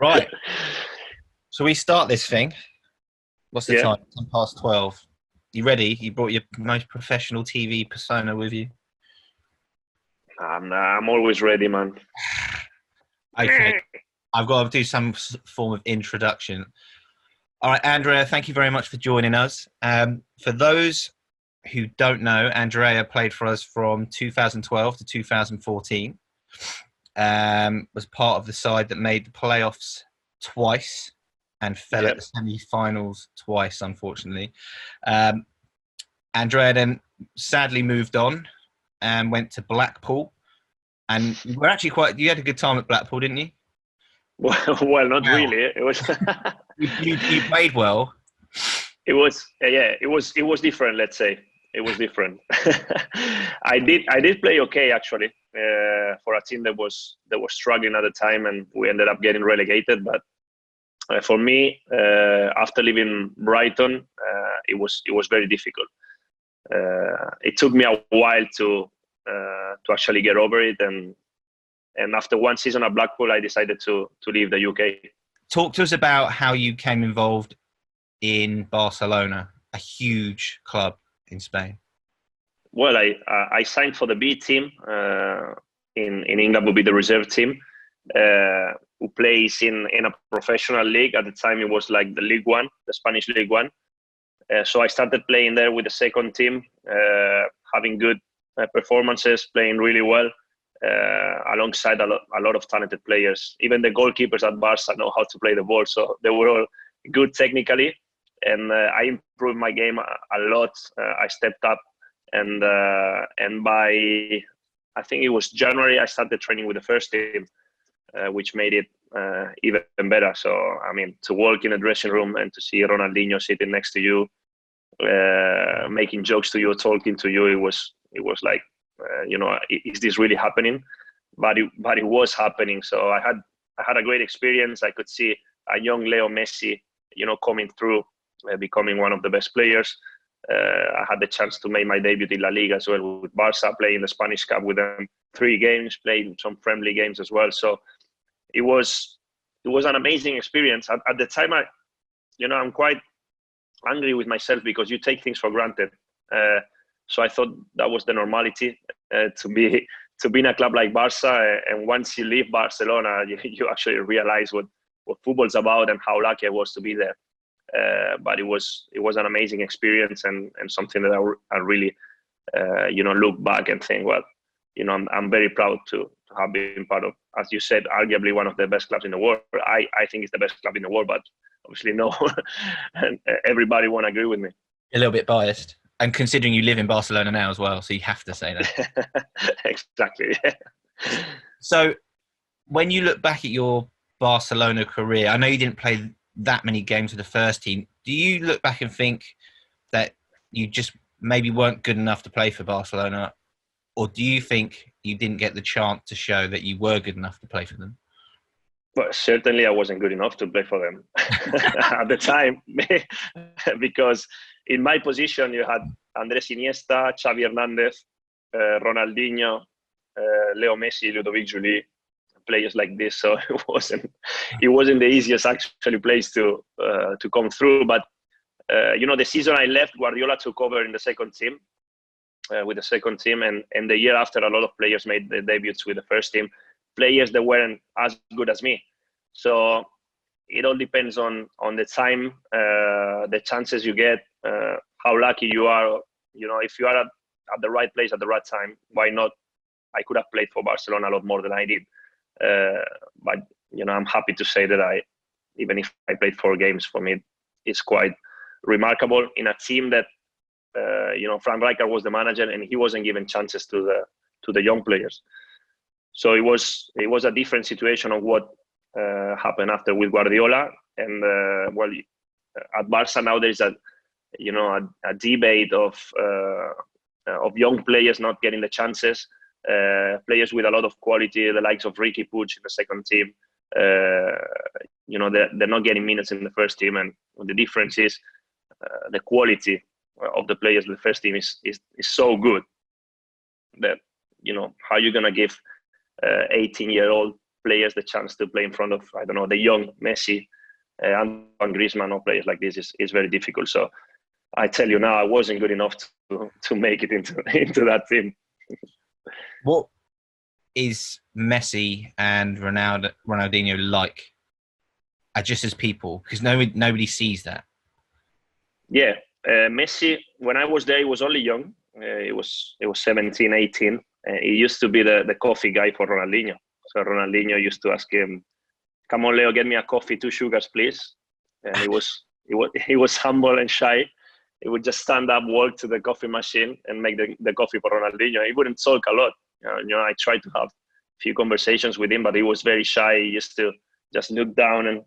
Right. So we start this thing. What's the Yeah, time? 12:10. You ready? You brought your most professional TV persona with you. I'm always ready, man. Okay. I've got to do some form of introduction. All right, Andrea, thank you very much for joining us. For those who don't know, Andrea played for us from 2012 to 2014. Was part of the side that made the playoffs twice and fell at Yeah. the semi-finals twice, unfortunately. Um, Andrea then sadly moved on and went to Blackpool. And you were actually you had a good time at Blackpool, didn't you? Well, not Wow. really. It was, You played well. it was different. Let's say it was different. I did play okay actually for a team that was struggling at the time, and we ended up getting relegated. But for me, after leaving Brighton, it was very difficult. It took me a while to actually get over it, and after one season at Blackpool, I decided to leave the UK. Talk to us about how you came involved in Barcelona, a huge club in Spain. Well, I signed for the B team in England, would be the reserve team, who plays in a professional league. At the time, it was like the League One, the Spanish League One. So I started playing there with the second team, having good performances, playing really well, alongside a lot of talented players. Even the goalkeepers at Barca know how to play the ball, so they were all good technically. And I improved my game a lot. I stepped up, and by I think it was January, I started training with the first team, which made it even better. So I mean, to walk in a dressing room and to see Ronaldinho sitting next to you, making jokes to you, talking to you, it was like, is this really happening? But it was happening. So I had a great experience. I could see a young Leo Messi, coming through, becoming one of the best players. I had the chance to make my debut in La Liga as well with Barca, playing the Spanish Cup with them, 3 games, playing some friendly games as well. So it was an amazing experience. At the time, I'm quite angry with myself because you take things for granted. So I thought that was the normality, to be in a club like Barca, and once you leave Barcelona, you actually realize what football's about and how lucky I was to be there. But it was an amazing experience, and something that I really look back and think, well, I'm very proud to have been part of, as you said, arguably one of the best clubs in the world. I think it's the best club in the world, but obviously no, and everybody won't agree with me. A little bit biased, and considering you live in Barcelona now as well, so you have to say that. Exactly. So, when you look back at your Barcelona career, I know you didn't play that many games with the first team. Do you look back and think that you just maybe weren't good enough to play for Barcelona, or do you think you didn't get the chance to show that you were good enough to play for them? Well, certainly I wasn't good enough to play for them at the time, because in my position you had Andres Iniesta, Xavi Hernandez, Ronaldinho, Leo Messi, Ludovic Joly, players like this. So it wasn't the easiest actually place to come through. But the season I left, Guardiola took over in the second team, with the second team, and the year after, a lot of players made their debuts with the first team, players that weren't as good as me. So it all depends on the time, the chances you get, how lucky you are. If you are at the right place at the right time, why not? I could have played for Barcelona a lot more than I did. But I'm happy to say that even if I played 4 games, for me, it's quite remarkable in a team that, Frank Rijkaard was the manager, and he wasn't giving chances to the young players. So it was a different situation of what happened after with Guardiola. And at Barca now there's a debate of young players not getting the chances, players with a lot of quality, the likes of Ricky Puig in the second team. They're not getting minutes in the first team, and the difference is the quality of the players in the first team is so good that how you're gonna give 18-year-old players the chance to play in front of, I don't know, the young Messi, Antoine Griezmann, or players like this is very difficult. So I tell you now, I wasn't good enough to make it into that team. What is Messi and Ronaldinho like, just as people? Because nobody sees that. Yeah, Messi, when I was there, he was only young. It was 17, 18. He used to be the coffee guy for Ronaldinho. So Ronaldinho used to ask him, "Come on, Leo, get me a coffee, 2 sugars, please." And he was humble and shy. He would just stand up, walk to the coffee machine, and make the coffee for Ronaldinho. He wouldn't talk a lot. I tried to have a few conversations with him, but he was very shy. He used to just look down and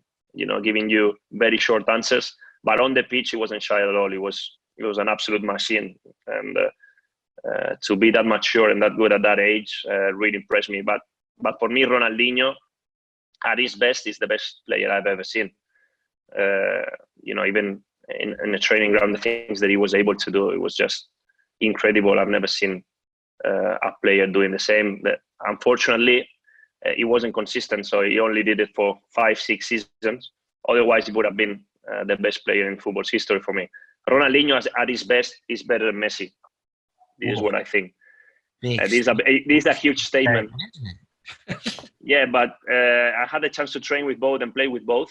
giving you very short answers. But on the pitch, he wasn't shy at all. He was an absolute machine, and to be that mature and that good at that age really impressed me. But for me, Ronaldinho, at his best, is the best player I've ever seen. Even in the training ground, the things that he was able to do, it was just incredible. I've never seen a player doing the same. Unfortunately, he wasn't consistent, so he only did it for 5-6 seasons. Otherwise, he would have been the best player in football's history for me. Ronaldinho, at his best, is better than Messi. This is what I think. This is a huge statement. Yeah, but I had the chance to train with both and play with both.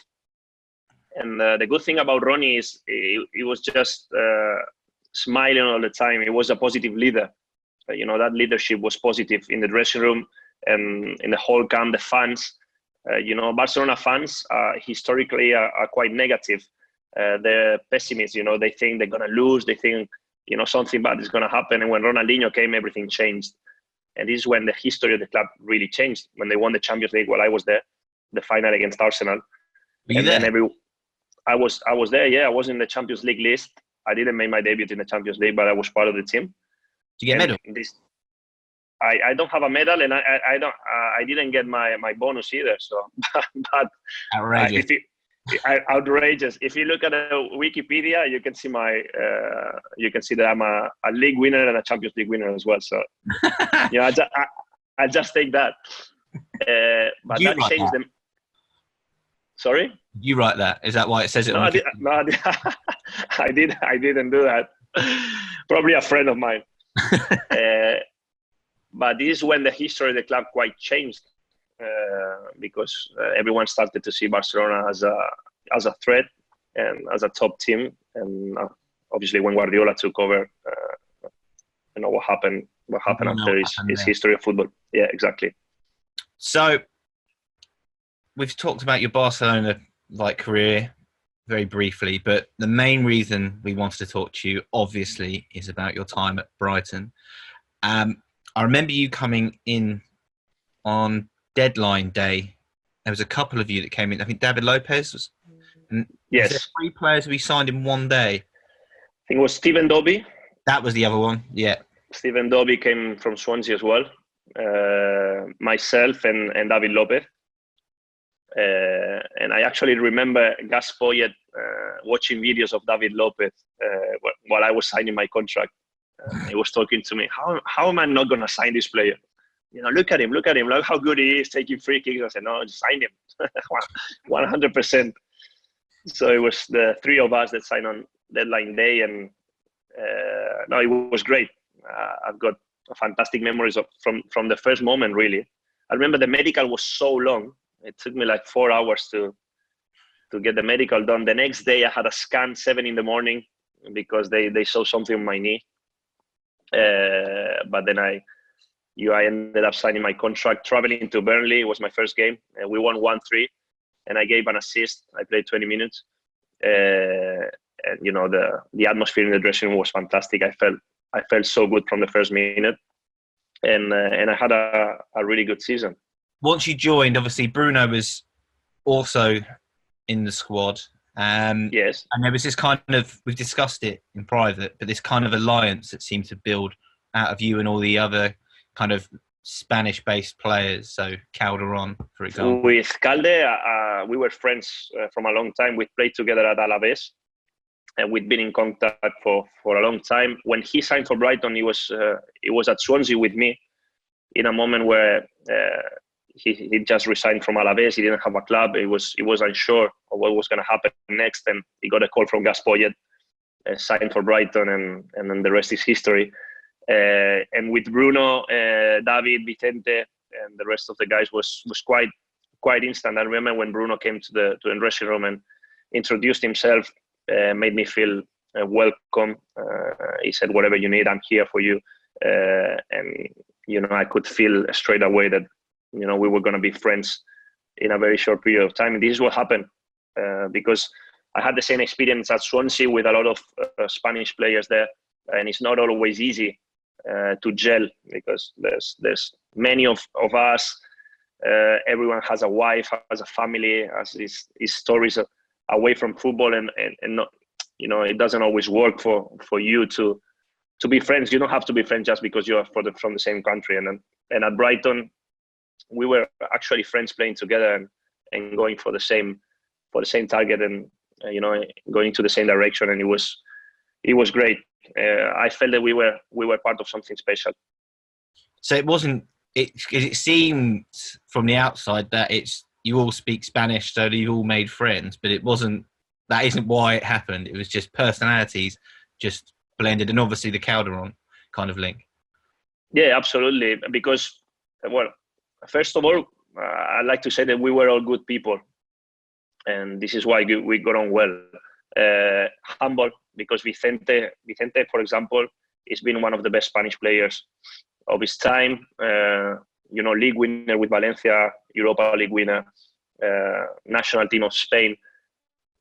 And the good thing about Ronnie is he was just smiling all the time. He was a positive leader. That leadership was positive in the dressing room and in the whole camp, the fans. Barcelona fans historically are quite negative. They're pessimists. They think they're going to lose. They think, something bad is going to happen. And when Ronaldinho came, everything changed. And this is when the history of the club really changed. When they won the Champions League while I was there, the final against Arsenal. Were you there? I was there, yeah. I was in the Champions League list. I didn't make my debut in the Champions League, but I was part of the team. Did you get a medal? I don't have a medal, and I didn't get my bonus either. So, but outrageous. Outrageous. If you look at Wikipedia, you can see that I'm a league winner and a Champions League winner as well. So, I just take that. But that changed them. Sorry? Did you write that? Is that why it says it? No, I didn't do that. Probably a friend of mine. But this is when the history of the club quite changed, because everyone started to see Barcelona as a threat and as a top team. And obviously, when Guardiola took over, what happened after his history of football. Yeah, exactly. So we've talked about your Barcelona career very briefly, but the main reason we wanted to talk to you, obviously, is about your time at Brighton. I remember you coming in on deadline day. There was a couple of you that came in. I think David Lopez was. Yes. Was there 3 players we signed in one day? I think it was Stephen Dobby. That was the other one. Yeah. Stephen Dobby came from Swansea as well. Myself and David Lopez. And I actually remember Gus Poyet watching videos of David Lopez while I was signing my contract. He was talking to me, how am I not going to sign this player? Look at him, look how good he is taking free kicks. I said, no, just sign him, 100%. So it was the 3 of us that signed on deadline day, and it was great. I've got fantastic memories from the first moment, really. I remember the medical was so long. It took me 4 hours to get the medical done. The next day I had a scan 7 a.m. because they saw something on my knee. But then I ended up signing my contract, traveling to Burnley. It was my first game. We won 1-3, and I gave an assist. I played 20 minutes. And the atmosphere in the dressing room was fantastic. I felt so good from the first minute, and I had a really good season. Once you joined, obviously Bruno was also in the squad. Yes. And there was this kind of, we've discussed it in private, but this kind of alliance that seemed to build out of you and all the other kind of Spanish-based players. So Calderon, for example. With Calde, we were friends from a long time. We played together at Alaves, and we'd been in contact for a long time. When he signed for Brighton, he was at Swansea with me in a moment where he just resigned from Alaves. He didn't have a club. He was unsure of what was going to happen next, and he got a call from Gaspoyet, signed for Brighton, and then the rest is history. And with Bruno, David, Vicente, and the rest of the guys was quite instant. I remember when Bruno came to the dressing room and introduced himself, made me feel welcome. He said, "Whatever you need, I'm here for you." And I could feel straight away that we were going to be friends in a very short period of time. And this is what happened, because I had the same experience at Swansea with a lot of Spanish players there, and it's not always easy to gel, because there's many of us. Everyone has a wife, has a family, has his stories away from football, and not, it doesn't always work for you to be friends. You don't have to be friends just because you're from the same country. And at Brighton, we were actually friends, playing together and going for the same target, and going to the same direction. And it was great. I felt that we were part of something special. So it wasn't. It seemed from the outside that you all speak Spanish, so you all made friends, but it wasn't. That isn't why it happened. It was just personalities just blended, and obviously the Calderon kind of link. Yeah, absolutely. Because, well, first of all, I'd like to say that we were all good people, and this is why we got on well. Humble, because Vicente, for example, has been one of the best Spanish players of his time. League winner with Valencia, Europa League winner, national team of Spain.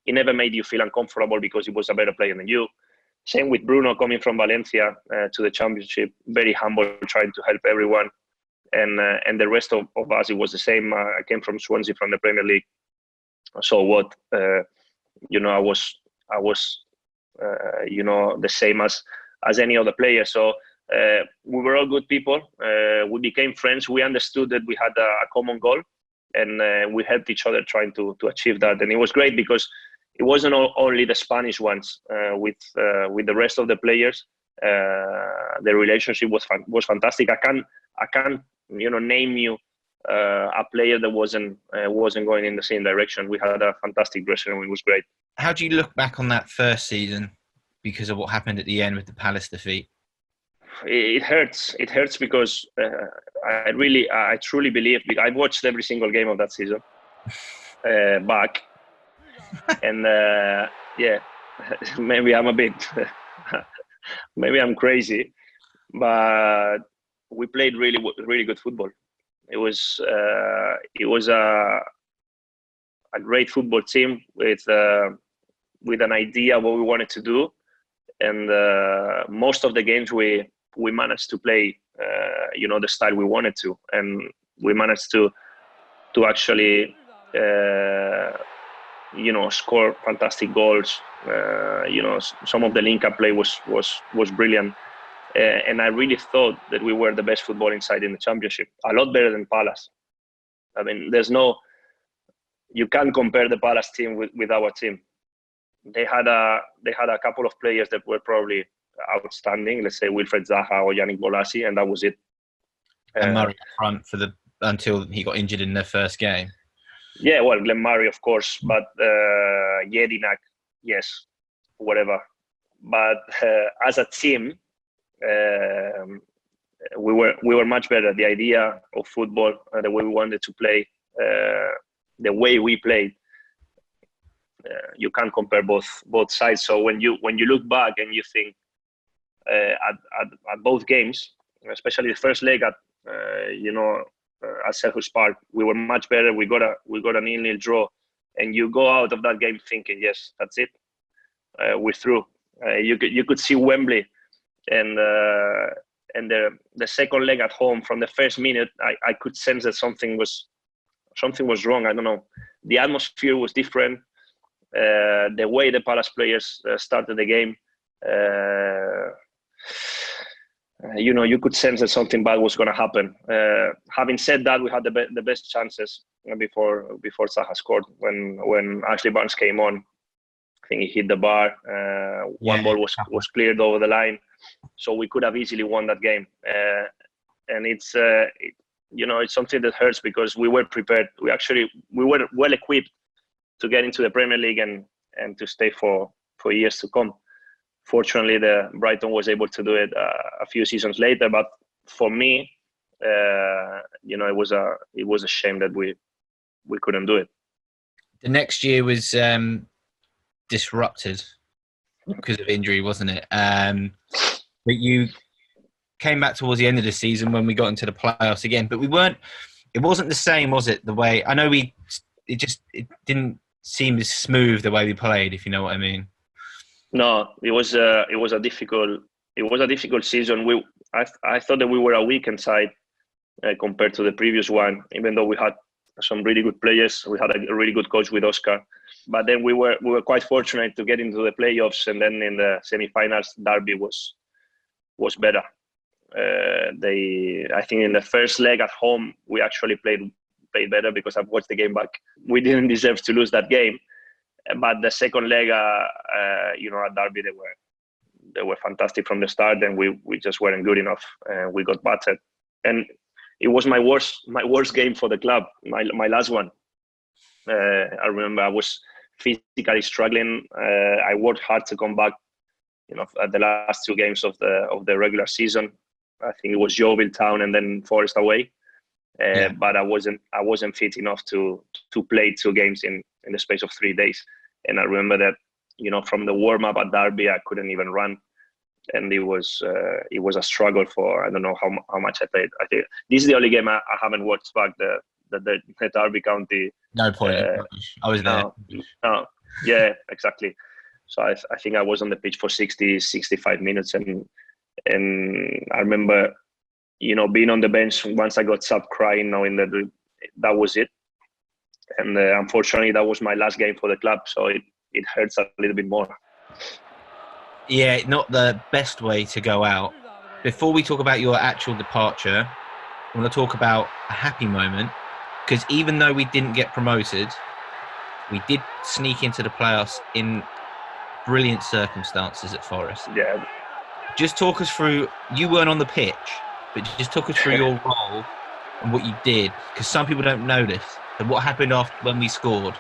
He never made you feel uncomfortable because he was a better player than you. Same with Bruno, coming from Valencia to the Championship, very humble, trying to help everyone. And the rest of us, it was the same. I came from Swansea, from the Premier League. So what? I was the same as any other player. So we were all good people. We became friends. We understood that we had a common goal, and we helped each other trying to achieve that. And it was great because it wasn't only the Spanish ones. With the rest of the players, the relationship was fantastic. I can't name you a player that wasn't going in the same direction. We had a fantastic dressing room. It was great. How do you look back on that first season because of what happened at the end with the Palace defeat? It hurts. It hurts because I truly believe. I've watched every single game of that season back, and maybe I'm a bit, maybe I'm crazy, but we played really good football. It was a great football team with an idea of what we wanted to do, and most of the games we managed to play the style we wanted to, and we managed to actually score fantastic goals. Some of the link-up play was brilliant. And I really thought that we were the best footballing side in the Championship, a lot better than Palace. I mean, you can't compare the Palace team with our team. They had a couple of players that were probably outstanding. Let's say Wilfred Zaha or Yannick Bolasie, and that was it. And Murray up front until he got injured in their first game. Yeah, well, Glenn Murray, of course, but Jedinak, yes, whatever. But as a team, we were much better. The idea of football, the way we wanted to play, the way we played, you can't compare both sides. So when you look back and you think at both games, especially the first leg at Selhurst Park, we were much better. We got a 0-0 draw, and you go out of that game thinking, yes, that's it, we're through. You could see Wembley. And the second leg at home, from the first minute, I could sense that something was wrong. I don't know. The atmosphere was different. The way the Palace players started the game, you could sense that something bad was going to happen. Having said that, we had the best chances before Zaha scored. When Ashley Barnes came on, I think he hit the bar. One ball was cleared over the line. So we could have easily won that game, and it's something that hurts because we were prepared. We were well equipped to get into the Premier League and to stay for years to come. Fortunately, the Brighton was able to do it a few seasons later. But for me, it was a shame that we couldn't do it. The next year was disrupted because of injury, wasn't it? But you came back towards the end of the season when we got into the playoffs again. But it wasn't the same, was it? The way I know it didn't seem as smooth the way we played, if you know what I mean. No, it was a difficult season. I thought that we were a weakened side compared to the previous one, even though we had some really good players. We had a really good coach with Oscar, but then we were quite fortunate to get into the playoffs, and then in the semi-finals, Derby was better. I think in the first leg at home we actually played better because I've watched the game back. We didn't deserve to lose that game, but the second leg, at Derby they were fantastic from the start, and we just weren't good enough. We got battered, and it was my worst game for the club. My last one. I remember I was physically struggling. I worked hard to come back. At the last two games of the regular season, I think it was Yeovil Town and then Forest away. But I wasn't fit enough to play two games in the space of 3 days. And I remember that from the warm up at Derby I couldn't even run, and it was a struggle for I don't know how much I played. I think this is the only game I haven't watched back, the Derby County. No point. I was there. No, yeah, exactly. So I think I was on the pitch for 65 minutes, and I remember being on the bench once I got subbed, crying, knowing that was it. And unfortunately, that was my last game for the club, so it hurts a little bit more. Yeah, not the best way to go out. Before we talk about your actual departure, I want to talk about a happy moment, because even though we didn't get promoted, we did sneak into the playoffs in brilliant circumstances at Forest. Yeah. Just talk us through, you weren't on the pitch, but just talk us through your role and what you did, because some people don't know this. And what happened after when we scored?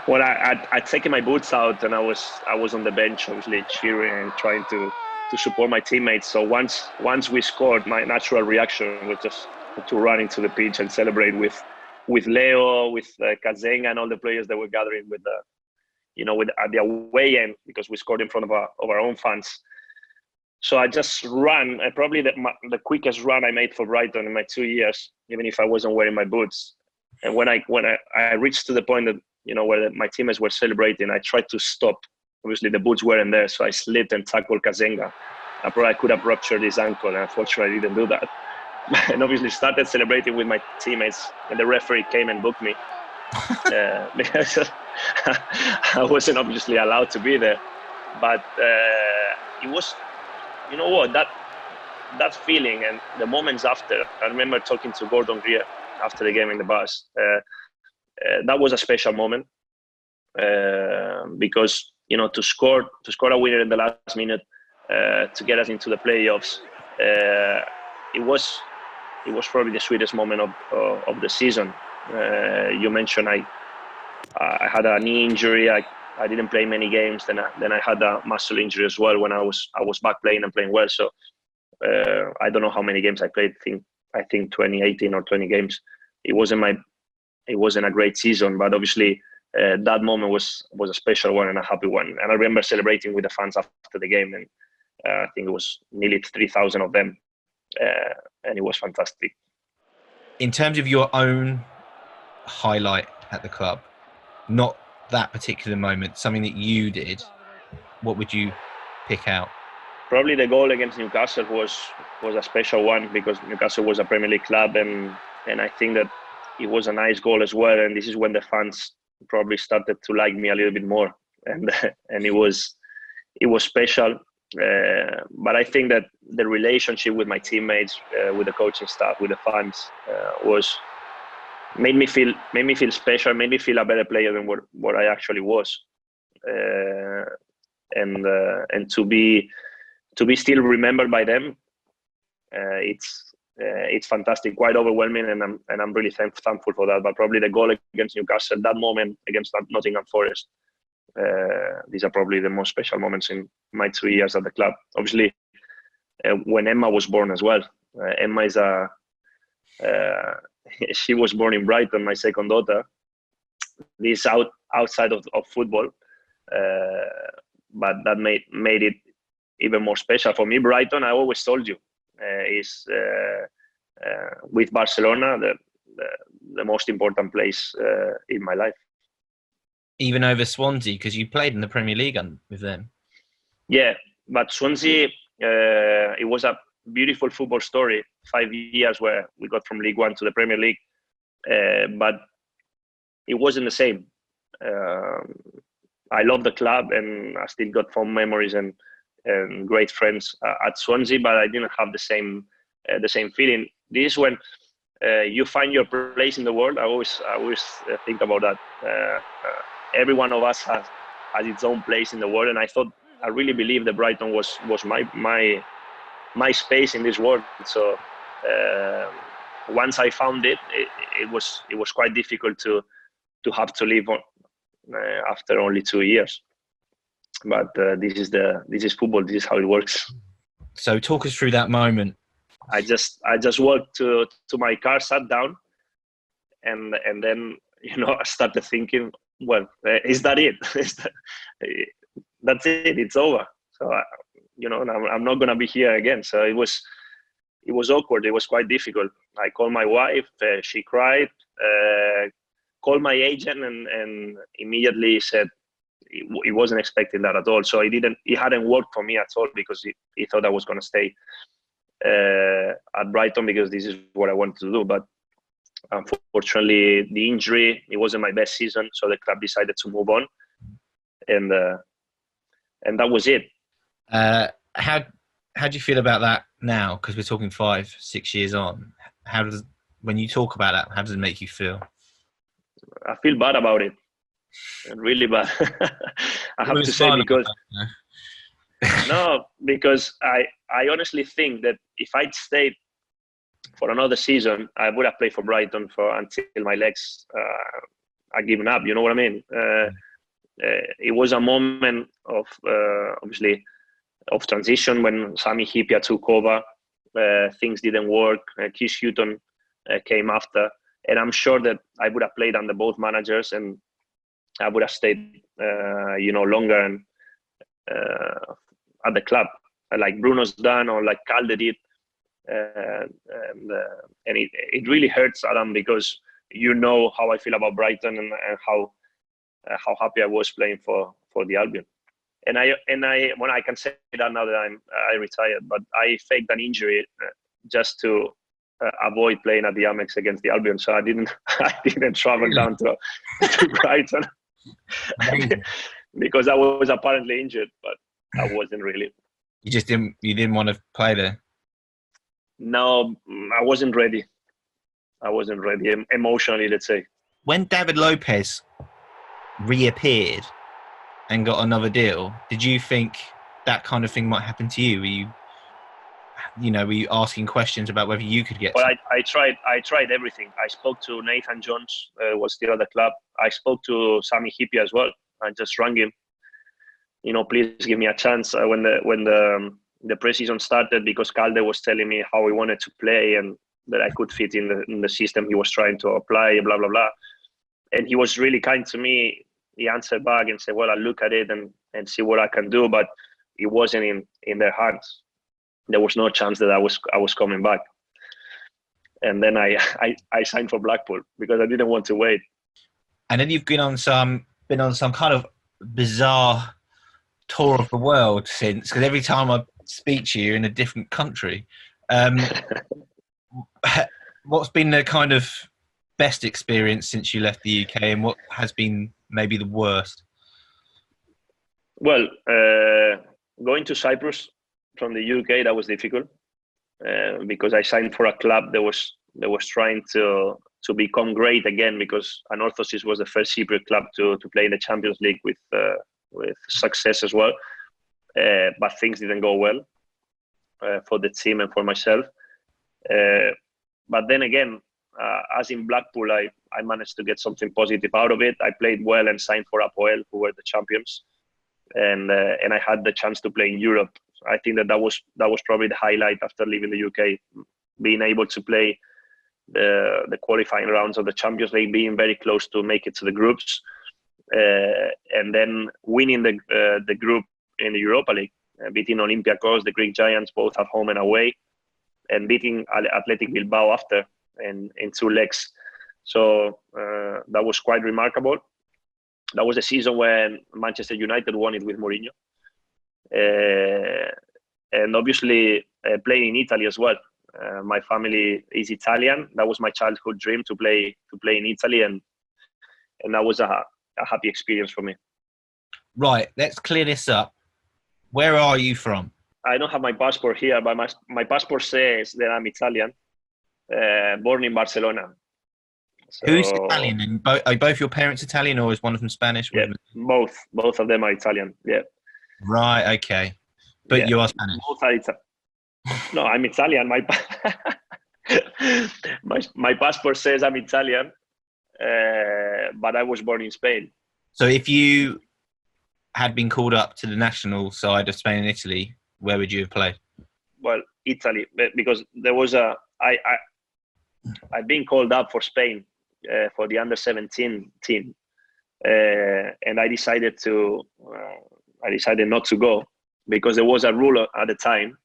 Well, I'd taken my boots out and I was on the bench, obviously cheering and trying to support my teammates. So once we scored, my natural reaction was just to run into the pitch and celebrate with Leo, with Kazenga, and all the players that were gathering at the away end, because we scored in front of our own fans. So I just ran, probably the quickest run I made for Brighton in my 2 years, even if I wasn't wearing my boots. And when I reached to the point that where my teammates were celebrating, I tried to stop. Obviously, the boots weren't there, so I slipped and tackled Kazenga. I probably could have ruptured his ankle, and unfortunately, I didn't do that. And obviously, started celebrating with my teammates, and the referee came and booked me because I wasn't obviously allowed to be there. But it was. You know what, that feeling and the moments after, I remember talking to Gordon Greer after the game in the bus. That was a special moment because to score a winner in the last minute to get us into the playoffs, it was probably the sweetest moment of the season. You mentioned I had a knee injury. I didn't play many games. Then I had a muscle injury as well when I was back playing and playing well. So I don't know how many games I played. I think 18 or 20 games. It wasn't a great season, but obviously that moment was a special one and a happy one. And I remember celebrating with the fans after the game, and I think it was nearly 3,000 of them, and it was fantastic. In terms of your own highlight at the club, not that particular moment, something that you did, what would you pick out? Probably the goal against Newcastle was a special one, because Newcastle was a Premier League club, and I think that it was a nice goal as well. And this is when the fans probably started to like me a little bit more, and it was special. But I think that the relationship with my teammates, with the coaching staff, with the fans, made me feel special, made me feel a better player than what I actually was, and to be still remembered by them, it's fantastic, quite overwhelming, and I'm really thankful for that. But probably the goal against Newcastle, that moment against Nottingham Forest, these are probably the most special moments in my 2 years at the club. Obviously, when Emma was born as well. Emma is she was born in Brighton, my second daughter. This outside of football, but that made it even more special for me. Brighton, I always told you, is with Barcelona the most important place in my life. Even over Swansea, because you played in the Premier League with them. Yeah, but Swansea, it was a beautiful football story. 5 years where we got from League One to the Premier League, but it wasn't the same. I love the club, and I still got fond memories and great friends at Swansea, but I didn't have the same feeling. This is when you find your place in the world. I always think about that. Every one of us has its own place in the world, and I really believe that Brighton was my space in this world. So once I found it was quite difficult to have to leave on after only 2 years. But this is football. This is how it works. So talk us through that moment. I just walked to my car, sat down, and then I started thinking, well, is that it? That's it. It's over. So I'm not gonna be here again. So it was awkward. It was quite difficult. I called my wife. She cried. Called my agent and immediately said he wasn't expecting that at all. So it hadn't worked for me at all, because he thought I was going to stay at Brighton because this is what I wanted to do. But unfortunately, the injury, it wasn't my best season, so the club decided to move on, and that was it. How do you feel about that now? Because we're talking 5-6 years on. When you talk about that, how does it make you feel? I feel bad about it, really bad. I have to say, because I honestly think that if I'd stayed for another season, I would have played for Brighton until my legs are given up. You know what I mean? It was a moment of obviously of transition when Sami Hyypiä took over. Things didn't work. Keith Hutton came after. And I'm sure that I would have played under both managers, and I would have stayed, longer and at the club, like Bruno's done or like Calde did. And it really hurts, Adam, because you know how I feel about Brighton and how happy I was playing for the Albion. And I when I can say that now that I retired, but I faked an injury just to avoid playing at the Amex against the Albion. So I didn't travel down to Brighton because I was apparently injured, but I wasn't really. You didn't want to play there? No, I wasn't ready. Emotionally, let's say. When David Lopez reappeared and got another deal, did you think that kind of thing might happen to you? Were you asking questions about whether you could get? Well, I tried everything. I spoke to Nathan Jones, was still at the club. I spoke to Sami Hyypiä as well. I just rang him. Please give me a chance. When the pre-season started, because Calde was telling me how he wanted to play and that I could fit in the system he was trying to apply, blah blah blah. And he was really kind to me. He answered back and said, "Well, I'll look at it and see what I can do," but it wasn't in their hands. There was no chance that I was coming back. And then I signed for Blackpool because I didn't want to wait. And then you've been on some kind of bizarre tour of the world since, because every time I speak to you, you're in a different country. What's been the kind of best experience since you left the UK, and what has been maybe the worst? Well, going to Cyprus from the UK, that was difficult because I signed for a club that was trying to become great again, because Anorthosis was the first Cypriot club to play in the Champions League with success as well. But things didn't go well for the team and for myself. But then again, as in Blackpool, I managed to get something positive out of it. I played well and signed for Apoel, who were the champions, and I had the chance to play in Europe. I think that was probably the highlight after leaving the UK, being able to play the qualifying rounds of the Champions League, being very close to make it to the groups, and then winning the group in the Europa League, beating Olympiacos, the Greek giants, both at home and away, and beating Athletic Bilbao after in 2 legs. So that was quite remarkable. That was the season when Manchester United won it with Mourinho. And obviously playing in Italy as well. My family is Italian. That was my childhood dream, to play in Italy, and that was a happy experience for me. Right, let's clear this up. Where are you from? I don't have my passport here, but my passport says that I'm Italian, born in Barcelona. So, who's Italian? And are both your parents Italian, or is one of them Spanish? Yeah, both of them are Italian. Yeah. Right. Okay. But you are Spanish. Both are Italian. No, I'm Italian. My passport says I'm Italian, but I was born in Spain. So if you had been called up to the national side of Spain and Italy, where would you have played? Well, Italy, because there was I've been called up for Spain for the under-17 team, and I decided not to go, because there was a rule at the time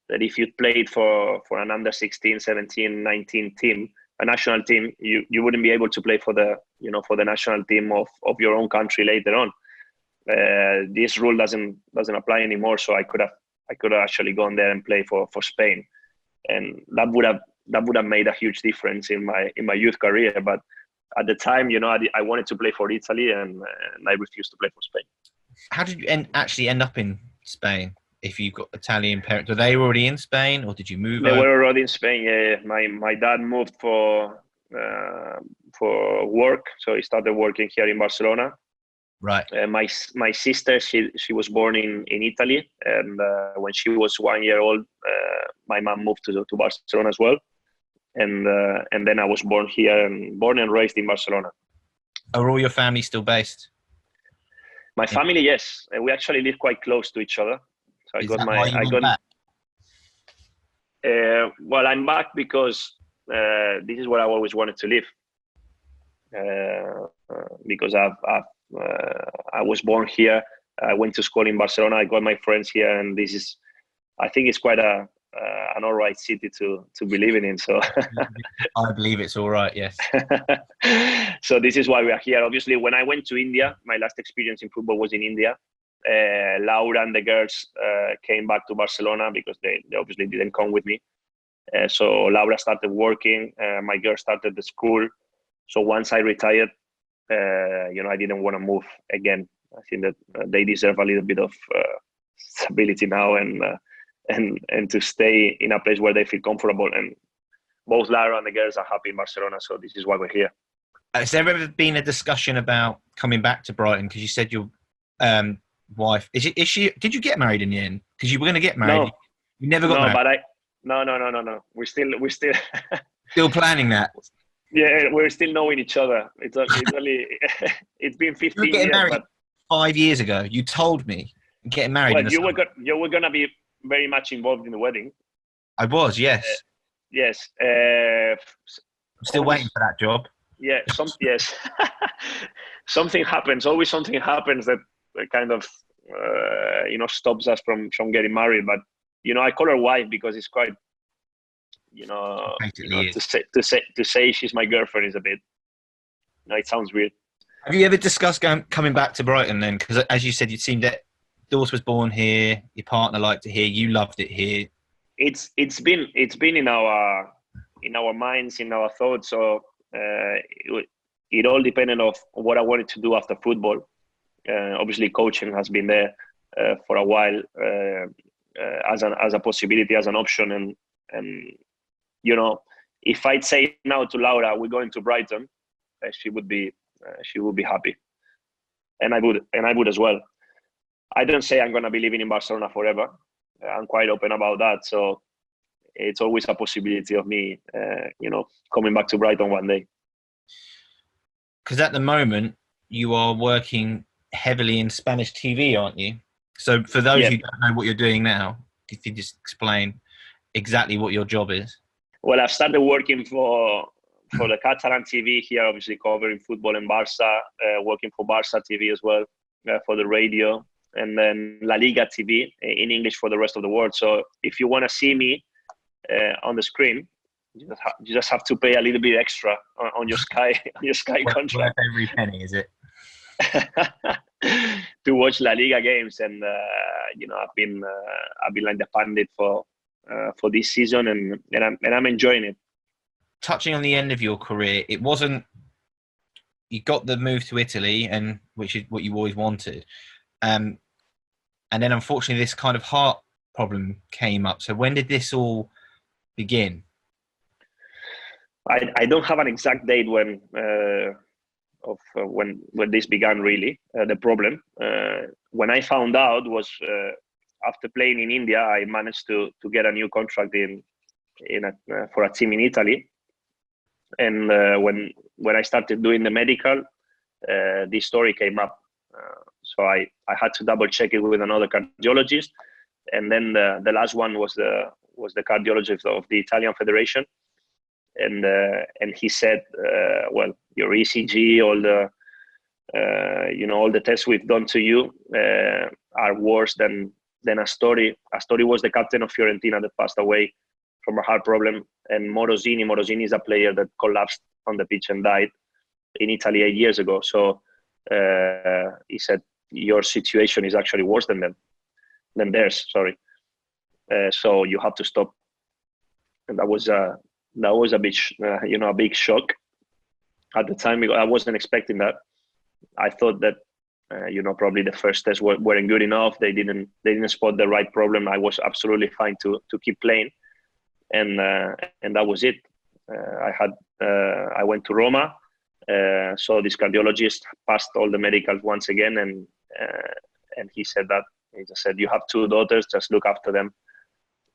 that if you played for an under-16, 17, 19 team, a national team, you wouldn't be able to play for the national team of your own country later on. This rule doesn't apply anymore, so I could have actually gone there and play for Spain, and that would have made a huge difference in my youth career. But at the time, I wanted to play for Italy, and I refused to play for Spain. How did you actually end up in Spain? If you've got Italian parents, were they already in Spain, or did you move? They were already in Spain. Yeah, my dad moved for work, so he started working here in Barcelona. Right. My sister, she was born in Italy, and when she was 1 year old, my mom moved to Barcelona as well, and then I was born here and raised in Barcelona. Are all your family still based? My family, yes, we actually live quite close to each other. So Back? Well, I'm back because this is where I always wanted to live. Because I was born here. I went to school in Barcelona. I got my friends here, and I think it's quite an all right city to be living in. So I believe it's all right. Yes. So this is why we are here. Obviously, when I went to India, my last experience in football was in India. Laura and the girls came back to Barcelona because they obviously didn't come with me. So Laura started working. My girl started the school. So once I retired, I didn't want to move again. I think that they deserve a little bit of stability now, and to stay in a place where they feel comfortable. And both Lara and the girls are happy in Barcelona. So this is why we're here. Has there ever been a discussion about coming back to Brighton? Because you said your wife is she? Did you get married in the end? Because you were going to get married. No, you never got married. No. We're still still planning that. Yeah, we're still knowing each other. It's only it's been 15 you were getting years. Married 5 years ago. You told me getting married. Well, you were gonna be very much involved in the wedding. I was, yes. Yes. I'm still waiting for that job. Yeah. Yes. Something happens. Always something happens that kind of stops us from getting married. But I call her wife because it's quite. To say she's my girlfriend is a bit. It sounds weird. Have you ever discussed coming back to Brighton then? Because as you said, it seemed that daughter was born here. Your partner liked it here. You loved it here. It's been in our minds, in our thoughts. So it all depended on what I wanted to do after football. Obviously, coaching has been there for a while as a possibility, as an option, and if I'd say now to Laura, we're going to Brighton, she would be happy, and I would as well. I don't say I'm going to be living in Barcelona forever. I'm quite open about that. So it's always a possibility of me, coming back to Brighton one day. Because at the moment, you are working heavily in Spanish TV, aren't you? So for those Yeah. who don't know what you're doing now, if you just explain exactly what your job is. Well, I've started working for the Catalan TV here, obviously covering football in Barca, working for Barca TV as well, for the radio, and then La Liga TV in English for the rest of the world. So if you want to see me on the screen, you just have to pay a little bit extra on your Sky contract. Worth every penny, is it? To watch La Liga games, and I've been like the pundit for this season, and I'm enjoying it. Touching on the end of your career, it wasn't. You got the move to Italy, and which is what you always wanted, and then unfortunately this kind of heart problem came up. So when did this all begin? I don't have an exact date when this began. Really, the problem when I found out was after playing in India, I managed to get a new contract for a team in Italy, and when I started doing the medical, this story came up. So I had to double check it with another cardiologist, and then the last one was the cardiologist of the Italian Federation, and he said, well, your ECG, all the tests we've done to you are worse than Astori. Astori was the captain of Fiorentina that passed away from a heart problem, and Morosini is a player that collapsed on the pitch and died in Italy 8 years ago. So he said, your situation is actually worse than theirs. Sorry. So you have to stop. And that was a big, a big shock at the time, because I wasn't expecting that. I thought that, probably the first tests weren't good enough. They didn't spot the right problem. I was absolutely fine to keep playing, and that was it. I went to Roma, saw this cardiologist, passed all the medicals once again, and he said that. He just said, you have 2 daughters, just look after them,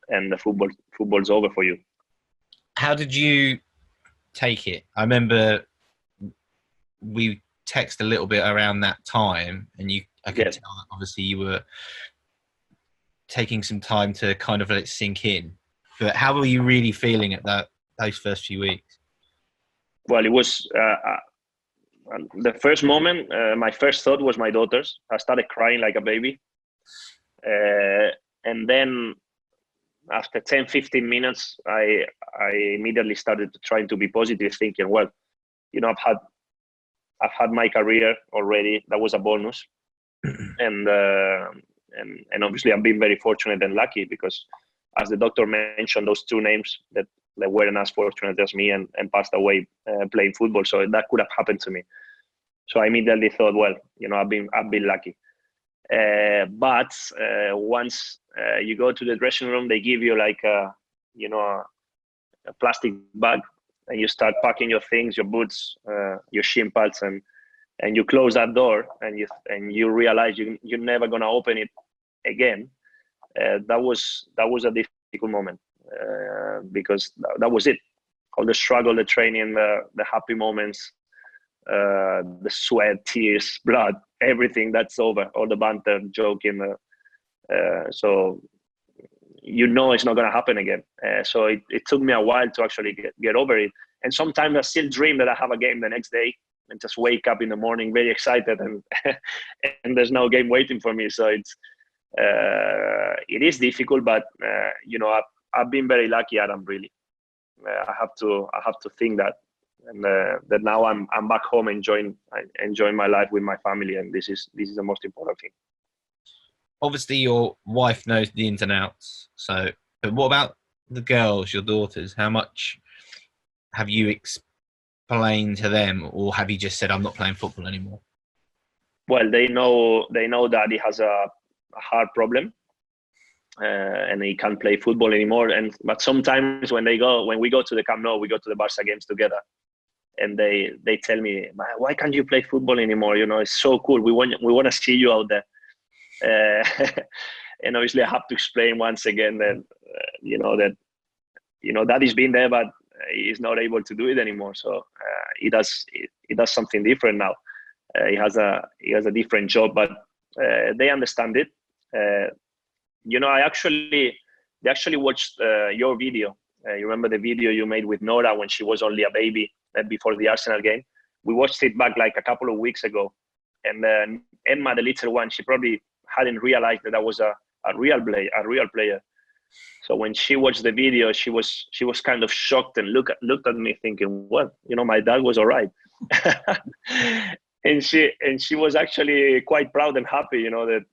and the football's over for you. How did you take it? I remember we texted a little bit around that time, and I could tell that obviously you were taking some time to kind of let it sink in. But how were you really feeling at those first few weeks? Well, it was the first moment. My first thought was my daughters. I started crying like a baby, and then after 10-15 minutes, I immediately started trying to be positive, thinking, well, I've had my career already. That was a bonus, and obviously I've been very fortunate and lucky, because, as the doctor mentioned, those 2 names that weren't as fortunate as me and passed away playing football. So that could have happened to me. So I immediately thought, well, I've been lucky. But once you go to the dressing room, they give you like a plastic bag, and you start packing your things, your boots, your shin pads, and you close that door, and you realize you're never gonna open it again. That was a difficult moment, because that was it. All the struggle, the training, the happy moments, the sweat, tears, blood, everything, that's over. All the banter, joking. So it's not going to happen again. So it took me a while to actually get over it. And sometimes I still dream that I have a game the next day, and just wake up in the morning very excited, and and there's no game waiting for me. So it is difficult, but I've been very lucky, Adam. Really, I have to think that, and that now I'm back home enjoying my life with my family, and this is the most important thing. Obviously, your wife knows the ins and outs. So, but what about the girls, your daughters? How much have you explained to them, or have you just said, "I'm not playing football anymore"? Well, they know Daddy has a heart problem, and he can't play football anymore. But sometimes when we go to the Camp Nou, we go to the Barca games together, and they tell me, "Why can't you play football anymore? It's so cool. We want to see you out there." And obviously, I have to explain once again that Daddy's been there, but he's not able to do it anymore. So he does something different now. He has a different job, but they understand it. They actually watched your video. You remember the video you made with Nora when she was only a baby before the Arsenal game? We watched it back like a couple of weeks ago, and Emma, the little one, she probably hadn't realized that I was a real player. So when she watched the video, she was kind of shocked and looked at me thinking, "What? My dad was all right." and she was actually quite proud and happy, that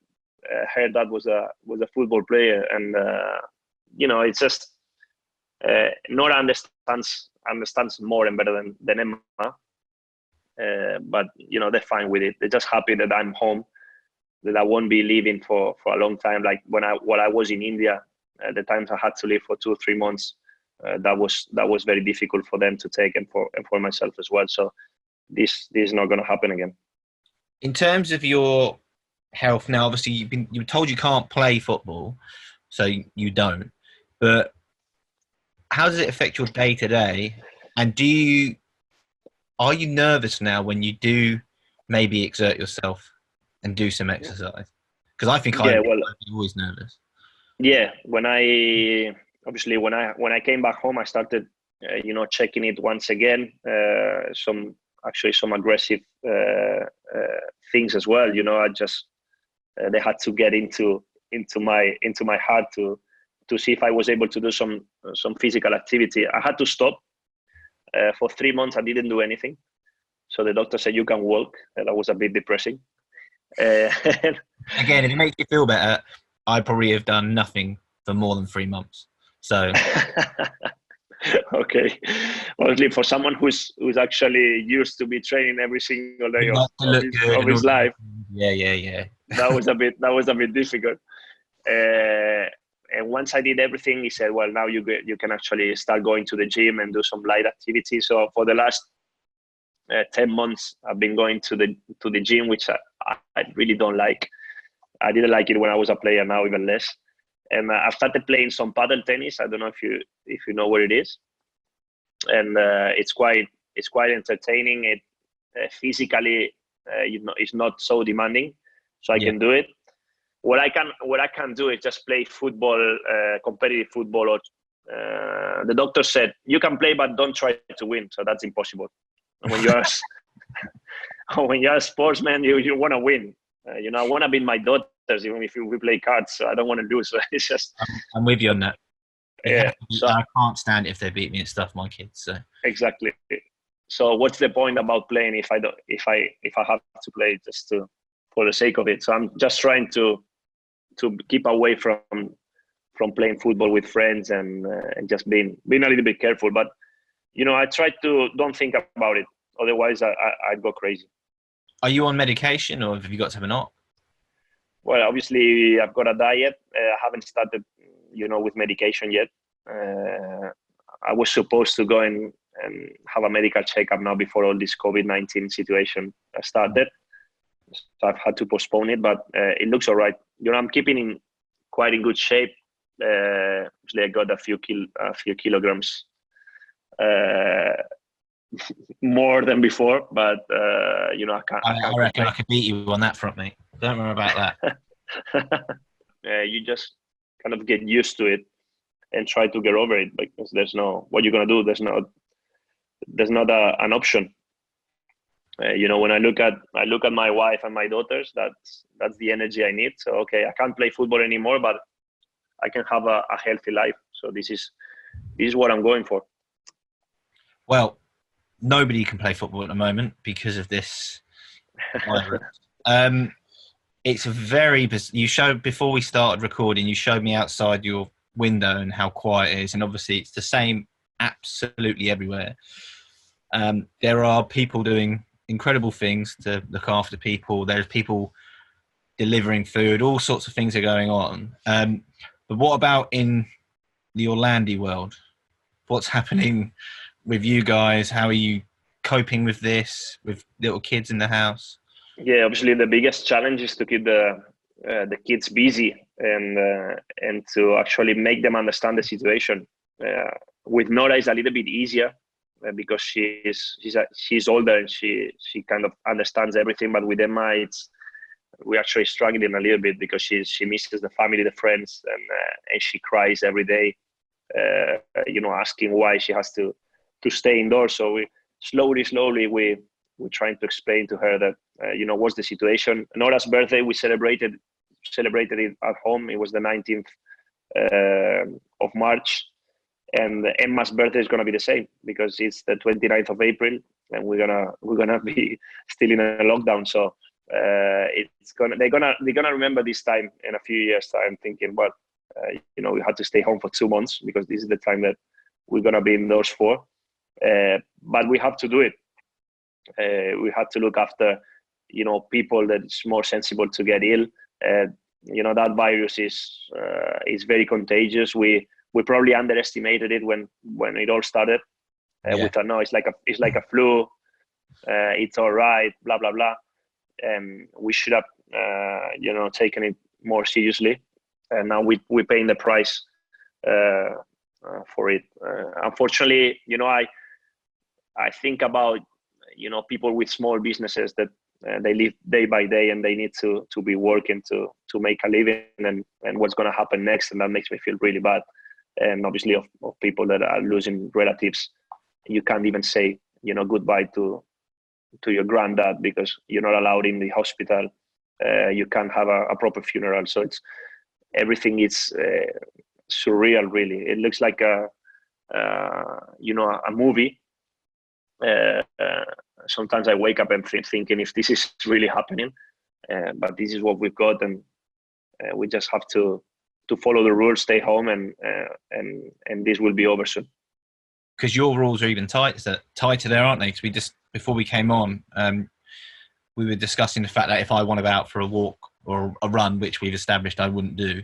her dad was a football player, and it's just Nora understands more and better than Emma. But they're fine with it. They're just happy that I'm home, that I won't be leaving for a long time. Like when I was in India, the times I had to leave for 2 or 3 months, that was very difficult for them to take, and for myself as well. So this is not going to happen again. In terms of your health now, obviously you were told you can't play football, so you don't. But how does it affect your day to day? And are you nervous now when you do maybe exert yourself and do some exercise? Because I think I'd be always nervous. Yeah, when I came back home, I started, checking it once again. Some aggressive things as well. They had to get into my heart to see if I was able to do some physical activity. I had to stop. For 3 months, I didn't do anything. So the doctor said, "You can walk." And that was a bit depressing. Again, if it makes you feel better, I probably have done nothing for more than 3 months. So, okay. Honestly, for someone who's actually used to be training every single day of his life, yeah, that was a bit difficult. And once I did everything, he said, "Well, now you can actually start going to the gym and do some light activity." So for the last 10 months, I've been going to the gym, which I really don't like. I didn't like it when I was a player. Now even less. And I've started playing some paddle tennis. I don't know if you know what it is. And it's quite entertaining. It physically, it's not so demanding, so I can do it. What I can do is just play football, competitive football. Or the doctor said you can play, but don't try to win. So that's impossible. And when you're a sportsman, you want to win. I want to beat my daughters, even if we play cards. So I don't want to lose. So it's just. I'm with you on that. Yeah. So, I can't stand it if they beat me and stuff my kids. So exactly. So what's the point about playing if I have to play just for the sake of it? So I'm just trying to keep away from playing football with friends and just being a little bit careful. But I try to don't think about it. Otherwise, I'd go crazy. Are you on medication, or have you got something on? Well, obviously, I've got a diet. I haven't started, with medication yet. I was supposed to go and have a medical checkup now before all this COVID-19 situation started. So I've had to postpone it, but it looks all right. I'm keeping quite in good shape. Actually, I got a few kilograms more than before, but I can't. I reckon I could beat you on that front, mate. Don't worry about that. You just kind of get used to it and try to get over it, because there's no what you're gonna do. There's not an option. When I look at my wife and my daughters, that's the energy I need. So okay, I can't play football anymore, but I can have a healthy life. So this is what I'm going for. Well, nobody can play football at the moment because of this virus. It's you showed before we started recording. You showed me outside your window and how quiet it is, and obviously it's the same absolutely everywhere. There are people doing incredible things to look after people. There's people delivering food. All sorts of things are going on. But what about in the Orlandi world? What's happening with you guys? How are you coping with this, with little kids in the house? Yeah, obviously the biggest challenge is to keep the kids busy and to actually make them understand the situation. With Nora, it's a little bit easier because she's older and she kind of understands everything. But with Emma, we're actually struggling a little bit because she misses the family, the friends, and she cries every day, asking why she has to stay indoors. So we slowly we're trying to explain to her that what's the situation. Nora's birthday we celebrated it at home. It was the 19th of March, and Emma's birthday is gonna be the same because it's the 29th of April, and we're gonna be still in a lockdown. So they're gonna remember this time in a few years' time, thinking, well, we had to stay home for 2 months because this is the time that we're gonna be indoors for. But we have to do it. We have to look after, people that's more sensible to get ill. That virus is very contagious. We probably underestimated it when it all started. We thought, no, it's like a flu. It's all right. Blah blah blah. We should have, taken it more seriously. And now we're paying the price for it. Unfortunately, I think about people with small businesses that they live day by day and they need to be working to make a living, and what's going to happen next, and that makes me feel really bad. And obviously of people that are losing relatives, you can't even say goodbye to your granddad because you're not allowed in the hospital. You can't have a proper funeral, so everything is surreal. Really, it looks like a movie. Sometimes I wake up and thinking if this is really happening, but this is what we've got, and we just have to follow the rules, stay home, and this will be over soon. Because your rules are even tighter there, aren't they? Because we just, before we came on, we were discussing the fact that if I want to go out for a walk or a run, which we've established I wouldn't do,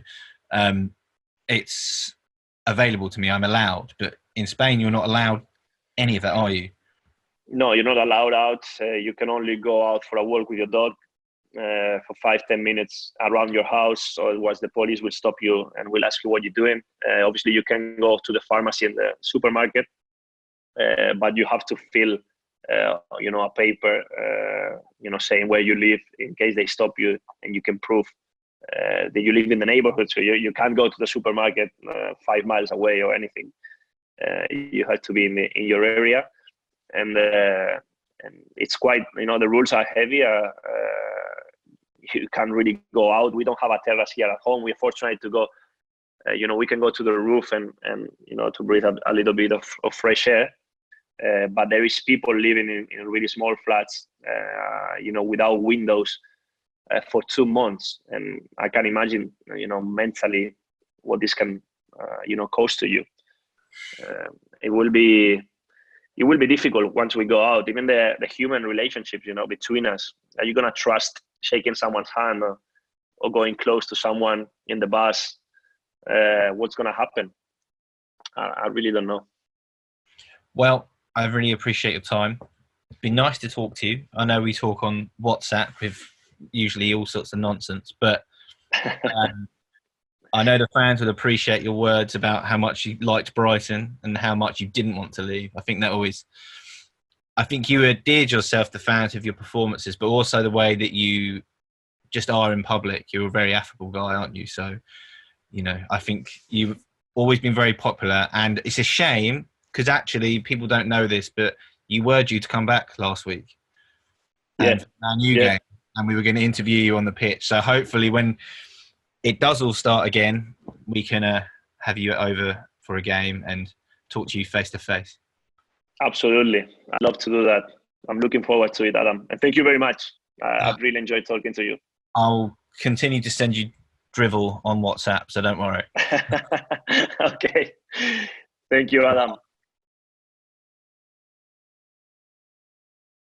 it's available to me. I'm allowed, but in Spain you're not allowed any of that, are you? No, you're not allowed out. You can only go out for a walk with your dog for 5-10 minutes around your house, or otherwise the police will stop you and will ask you what you're doing. Obviously, you can go to the pharmacy and the supermarket, but you have to fill, a paper, saying where you live in case they stop you, and you can prove that you live in the neighborhood. So you can't go to the supermarket 5 miles away or anything. You have to be in your area. And it's quite, the rules are heavy. You can't really go out. We don't have a terrace here at home. We're fortunate to go, we can go to the roof and to breathe a little bit of fresh air. But there is people living in really small flats, without windows for 2 months. And I can imagine, mentally what this can, cause to you. It will be difficult once we go out. Even the human relationships, between us. Are you gonna trust shaking someone's hand or going close to someone in the bus? What's gonna happen? I really don't know. Well, I really appreciate your time. It's been nice to talk to you. I know we talk on WhatsApp with usually all sorts of nonsense, but I know the fans would appreciate your words about how much you liked Brighton and how much you didn't want to leave. I think you endeared yourself to fans with your performances, but also the way that you just are in public. You're a very affable guy, aren't you? So, I think you've always been very popular, and it's a shame because actually people don't know this, but you were due to come back last week. And our new game, and we were going to interview you on the pitch. So hopefully when it does all start again, we can have you over for a game and talk to you face to face. Absolutely. I'd love to do that. I'm looking forward to it, Adam. And thank you very much. I've really enjoyed talking to you. I'll continue to send you drivel on WhatsApp, so don't worry. Okay. Thank you, Adam.